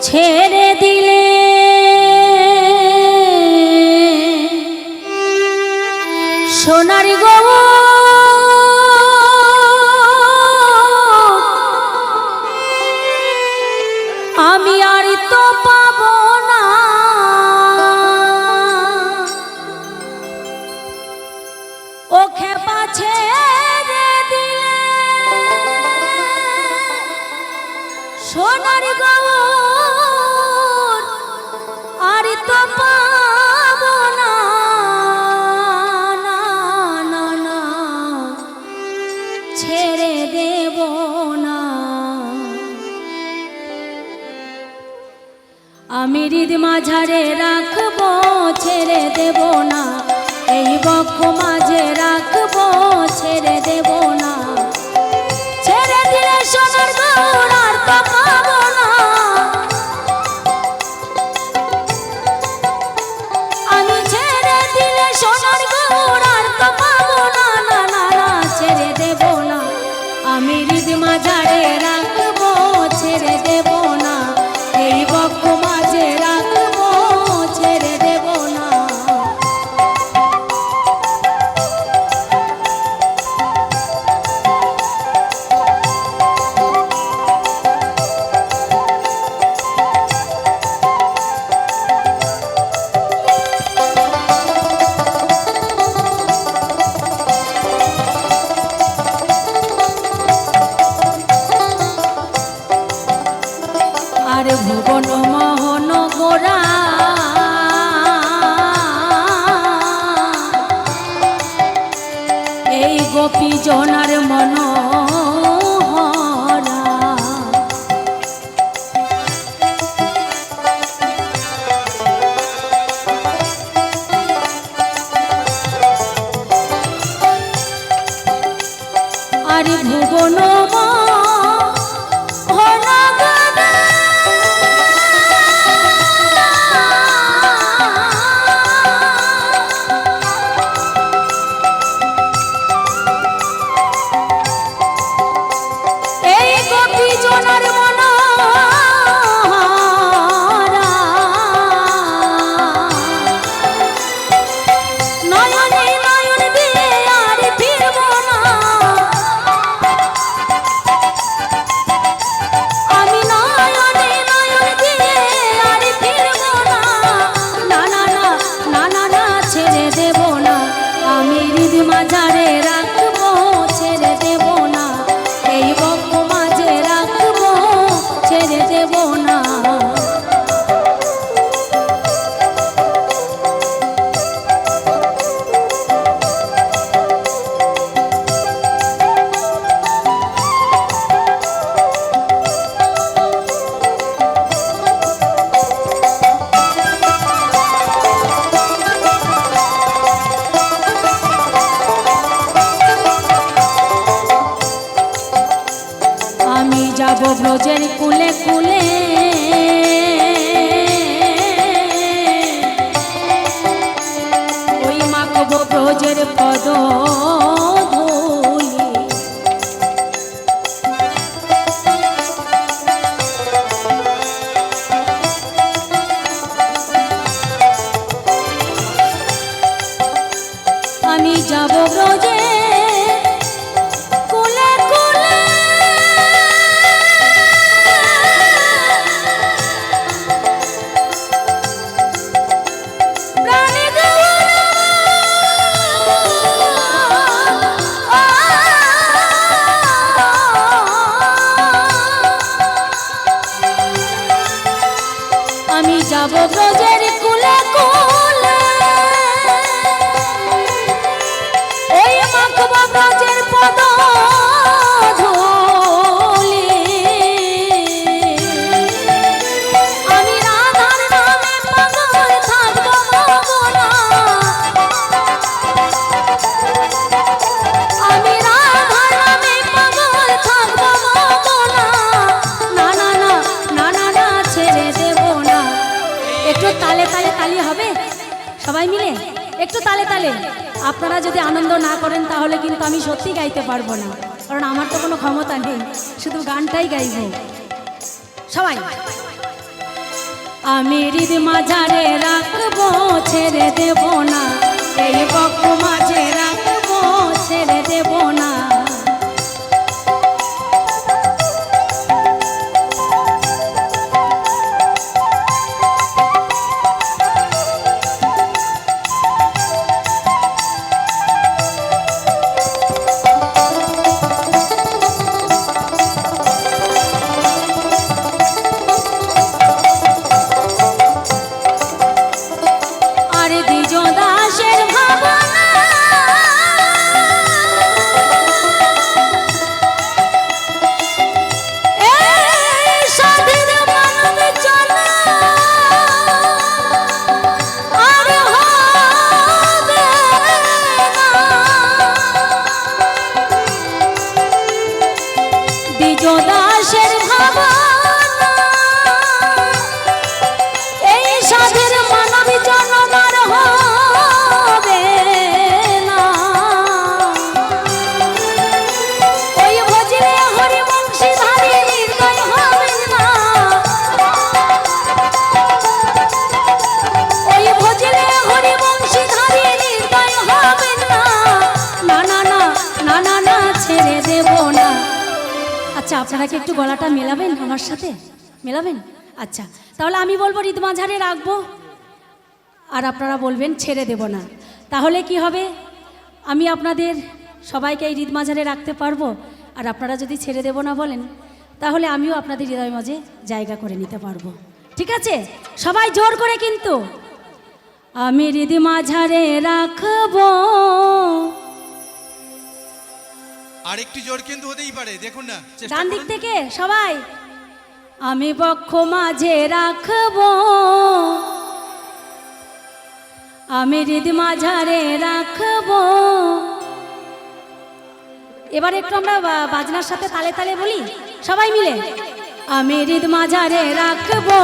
ছেড়ে দিলে সোনার গো আমি আর তো পাবো না ও খেপা ছেড়ে দিলে সোনার গো আর তো পাবো না না না না ছেড়ে দেব না আমি হৃদ মাঝারে রাখবো ছেড়ে দেব না এই বক্ষ মাঝে রাখবো ছেড়ে দেব না ছেড়ে দিলে সোনার গৌর আর তো পাবো না আমি ছেড়ে দিলে সোনার গৌর আর তো পাবো না না না না ছেড়ে দেব না আমি হৃদ মাঝারে রাখবো ছেড়ে দেব না এই বক্ষ মাঝে রাখবো ছেড়ে দেব না আর ভুবন মোহন গোরা এই গোপী জনার মনোহরা আর ভুবন মাঝারে রাখবো ছেড়ে দেব না এই বক্ষ মাঝে রাখবো ছেড়ে দেব না যাব ব্রজের কুলে কুলে ওই মাখব ব্রজের পদ ধুলি আমি যাব ব্রজে আমি যাব ব্রজের কুলে কুলে ওই মাখব ব্রজের পদ ধুলি আমি রাধার নামে একটু তালে তালে তালি হবে সবাই মিলে, একটু তালে তালে। আপনারা যদি আনন্দ না করেন তাহলে কিন্তু আমি সত্যি গাইতে পারবো না, কারণ আমার তো কোনো ক্ষমতা নেই, শুধু গানটাই গাইব সবাই। আমি হৃদ মাঝারে রাখবো ছেড়ে দেব না, এই বক্ষ মাঝে রাখবো ছেড়ে দেব না। আচ্ছা, আপনারা কি একটু গলাটা মেলাবেন আমার সাথে, মেলাবেন? আচ্ছা, তাহলে আমি বলবো হৃদ মাঝারে রাখবো, আর আপনারা বলবেন ছেড়ে দেব না। তাহলে কি হবে, আমি আপনাদের সবাইকে এই হৃদ মাঝারে রাখতে পারবো, আর আপনারা যদি ছেড়ে দেব না বলেন তাহলে আমিও আপনাদের হৃদয় মাঝে জায়গা করে নিতে পারবো। ঠিক আছে, সবাই জোর করে কিন্তু। আমি হৃদ মাঝারে রাখবো, আর একটু জোর কিন্তু হতেই পারে, দেখুন না ডান দিক থেকে সবাই। আমি বক্ষ মাঝে রাখবো, আমি হৃদ মাঝারে রাখবো। এবার একটু আমরা বাজনার সাথে তালে তালে বলি সবাই মিলে। আমি হৃদ মাঝারে রাখবো,